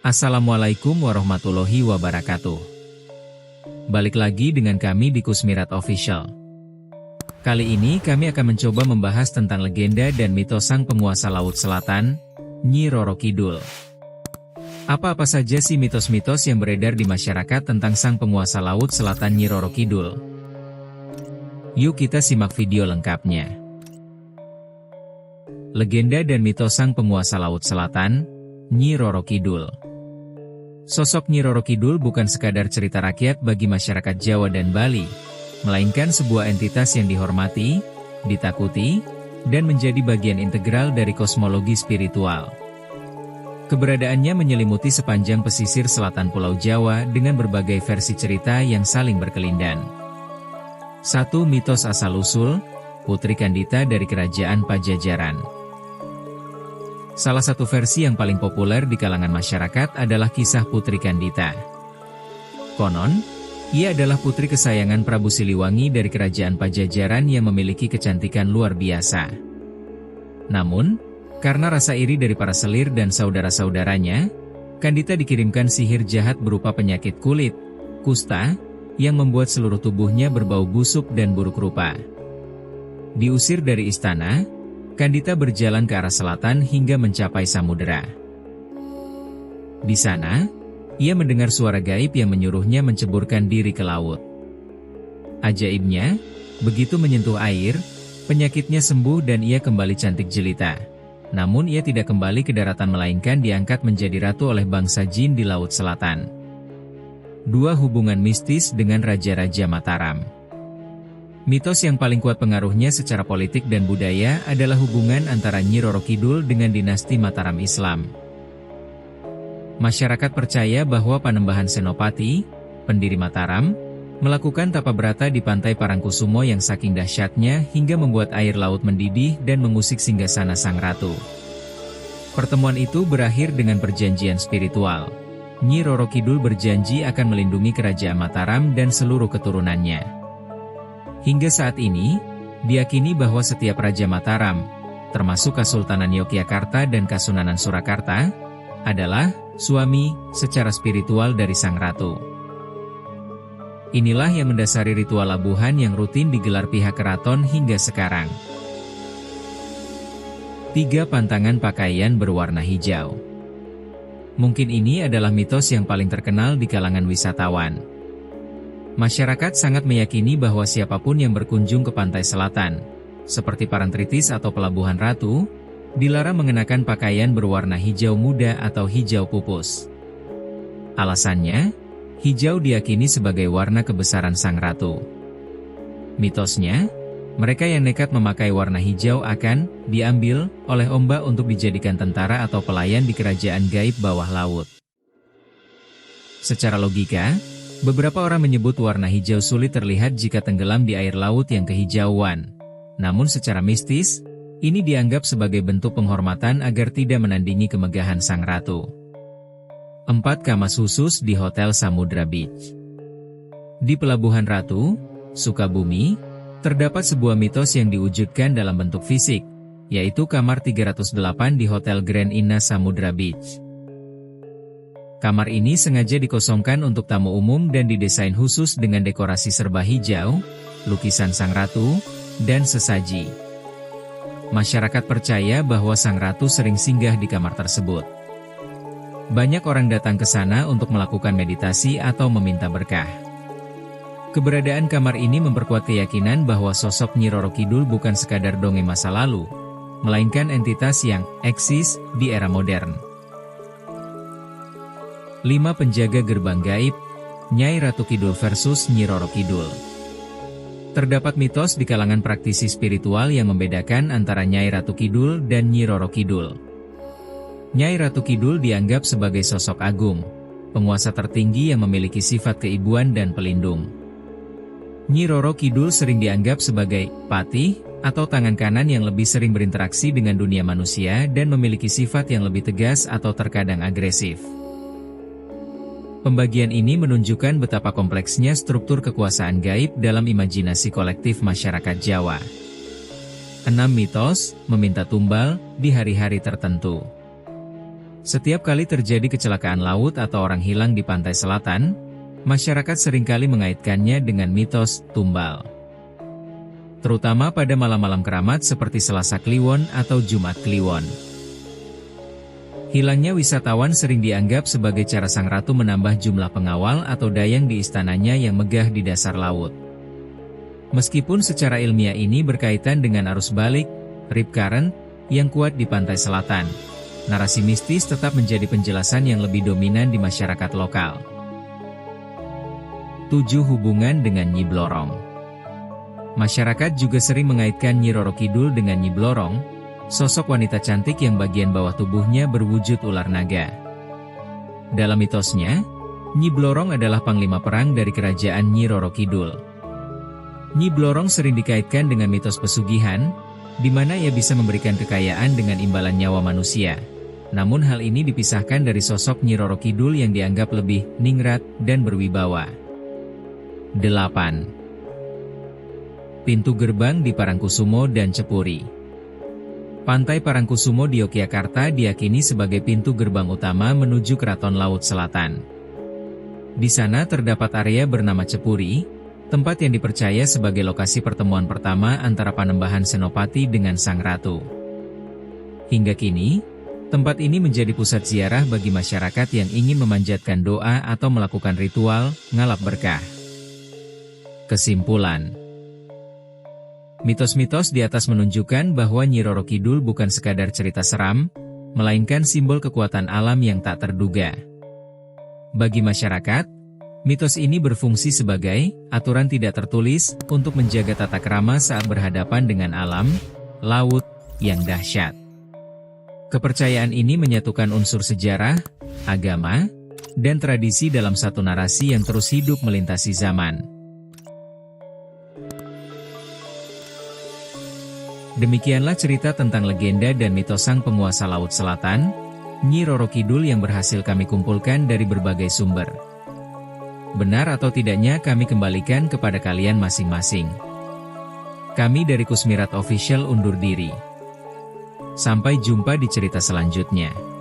Assalamualaikum warahmatullahi wabarakatuh. Balik lagi dengan kami di Kusmirat Official. Kali ini kami akan mencoba membahas tentang legenda dan mitos sang penguasa Laut Selatan, Nyi Roro Kidul. Apa-apa saja sih mitos-mitos yang beredar di masyarakat tentang sang penguasa Laut Selatan Nyi Roro Kidul? Yuk kita simak video lengkapnya. Legenda dan mitos sang penguasa Laut Selatan, Nyi Roro Kidul. Sosok Nyi Roro Kidul bukan sekadar cerita rakyat bagi masyarakat Jawa dan Bali, melainkan sebuah entitas yang dihormati, ditakuti, dan menjadi bagian integral dari kosmologi spiritual. Keberadaannya menyelimuti sepanjang pesisir selatan Pulau Jawa dengan berbagai versi cerita yang saling berkelindan. 1. Mitos asal-usul, Putri Kandita dari Kerajaan Pajajaran. Salah satu versi yang paling populer di kalangan masyarakat adalah kisah Putri Kandita. Konon, ia adalah putri kesayangan Prabu Siliwangi dari Kerajaan Pajajaran yang memiliki kecantikan luar biasa. Namun, karena rasa iri dari para selir dan saudara-saudaranya, Kandita dikirimkan sihir jahat berupa penyakit kulit, kusta, yang membuat seluruh tubuhnya berbau busuk dan buruk rupa. Diusir dari istana, Kandita berjalan ke arah selatan hingga mencapai samudera. Di sana, ia mendengar suara gaib yang menyuruhnya menceburkan diri ke laut. Ajaibnya, begitu menyentuh air, penyakitnya sembuh dan ia kembali cantik jelita. Namun ia tidak kembali ke daratan melainkan diangkat menjadi ratu oleh bangsa jin di Laut Selatan. 2. Hubungan mistis dengan Raja-Raja Mataram. Mitos yang paling kuat pengaruhnya secara politik dan budaya adalah hubungan antara Nyi Roro Kidul dengan dinasti Mataram Islam. Masyarakat percaya bahwa Panembahan Senopati, pendiri Mataram, melakukan tapa berata di pantai Parangkusumo yang saking dahsyatnya hingga membuat air laut mendidih dan mengusik singgasana sang ratu. Pertemuan itu berakhir dengan perjanjian spiritual. Nyi Roro Kidul berjanji akan melindungi kerajaan Mataram dan seluruh keturunannya. Hingga saat ini, diyakini bahwa setiap Raja Mataram, termasuk Kesultanan Yogyakarta dan Kasunanan Surakarta, adalah suami secara spiritual dari sang ratu. Inilah yang mendasari ritual labuhan yang rutin digelar pihak keraton hingga sekarang. 3. Pantangan pakaian berwarna hijau. Mungkin ini adalah mitos yang paling terkenal di kalangan wisatawan. Masyarakat sangat meyakini bahwa siapapun yang berkunjung ke pantai selatan, seperti Parangtritis atau Pelabuhan Ratu, dilarang mengenakan pakaian berwarna hijau muda atau hijau pupus. Alasannya, hijau diyakini sebagai warna kebesaran sang ratu. Mitosnya, mereka yang nekat memakai warna hijau akan diambil oleh ombak untuk dijadikan tentara atau pelayan di kerajaan gaib bawah laut. Secara logika, beberapa orang menyebut warna hijau sulit terlihat jika tenggelam di air laut yang kehijauan. Namun secara mistis, ini dianggap sebagai bentuk penghormatan agar tidak menandingi kemegahan sang ratu. 4. Kamas khusus di Hotel Samudra Beach. Di Pelabuhan Ratu, Sukabumi, terdapat sebuah mitos yang diwujudkan dalam bentuk fisik, yaitu kamar 308 di Hotel Grand Inna Samudra Beach. Kamar ini sengaja dikosongkan untuk tamu umum dan didesain khusus dengan dekorasi serba hijau, lukisan sang ratu, dan sesaji. Masyarakat percaya bahwa sang ratu sering singgah di kamar tersebut. Banyak orang datang ke sana untuk melakukan meditasi atau meminta berkah. Keberadaan kamar ini memperkuat keyakinan bahwa sosok Nyi Roro Kidul bukan sekadar dongeng masa lalu, melainkan entitas yang eksis di era modern. 5. Penjaga gerbang gaib, Nyai Ratu Kidul versus Nyi Roro Kidul. Terdapat mitos di kalangan praktisi spiritual yang membedakan antara Nyai Ratu Kidul dan Nyi Roro Kidul. Nyai Ratu Kidul dianggap sebagai sosok agung, penguasa tertinggi yang memiliki sifat keibuan dan pelindung. Nyi Roro Kidul sering dianggap sebagai patih atau tangan kanan yang lebih sering berinteraksi dengan dunia manusia dan memiliki sifat yang lebih tegas atau terkadang agresif. Pembagian ini menunjukkan betapa kompleksnya struktur kekuasaan gaib dalam imajinasi kolektif masyarakat Jawa. 6. Mitos, meminta tumbal di hari-hari tertentu. Setiap kali terjadi kecelakaan laut atau orang hilang di pantai selatan, masyarakat seringkali mengaitkannya dengan mitos tumbal. Terutama pada malam-malam keramat seperti Selasa Kliwon atau Jumat Kliwon. Hilangnya wisatawan sering dianggap sebagai cara sang ratu menambah jumlah pengawal atau dayang di istananya yang megah di dasar laut. Meskipun secara ilmiah ini berkaitan dengan arus balik, rip current, yang kuat di pantai selatan, narasi mistis tetap menjadi penjelasan yang lebih dominan di masyarakat lokal. 7. Hubungan dengan Nyi Blorong. Masyarakat juga sering mengaitkan Nyi Roro Kidul dengan Nyi Blorong, sosok wanita cantik yang bagian bawah tubuhnya berwujud ular naga. Dalam mitosnya, Nyi Blorong adalah panglima perang dari kerajaan Nyi Roro Kidul. Nyi Blorong sering dikaitkan dengan mitos pesugihan, di mana ia bisa memberikan kekayaan dengan imbalan nyawa manusia. Namun hal ini dipisahkan dari sosok Nyi Roro Kidul yang dianggap lebih ningrat dan berwibawa. 8. Pintu gerbang di Parangkusumo dan Cepuri. Pantai Parangkusumo di Yogyakarta diyakini sebagai pintu gerbang utama menuju Keraton Laut Selatan. Di sana terdapat area bernama Cepuri, tempat yang dipercaya sebagai lokasi pertemuan pertama antara Panembahan Senopati dengan Sang Ratu. Hingga kini, tempat ini menjadi pusat ziarah bagi masyarakat yang ingin memanjatkan doa atau melakukan ritual ngalap berkah. Kesimpulan. Mitos-mitos di atas menunjukkan bahwa Nyi Roro Kidul bukan sekadar cerita seram, melainkan simbol kekuatan alam yang tak terduga. Bagi masyarakat, mitos ini berfungsi sebagai aturan tidak tertulis untuk menjaga tata krama saat berhadapan dengan alam, laut, yang dahsyat. Kepercayaan ini menyatukan unsur sejarah, agama, dan tradisi dalam satu narasi yang terus hidup melintasi zaman. Demikianlah cerita tentang legenda dan mitos sang penguasa Laut Selatan, Nyi Roro Kidul yang berhasil kami kumpulkan dari berbagai sumber. Benar atau tidaknya kami kembalikan kepada kalian masing-masing. Kami dari Kusmirat Official undur diri. Sampai jumpa di cerita selanjutnya.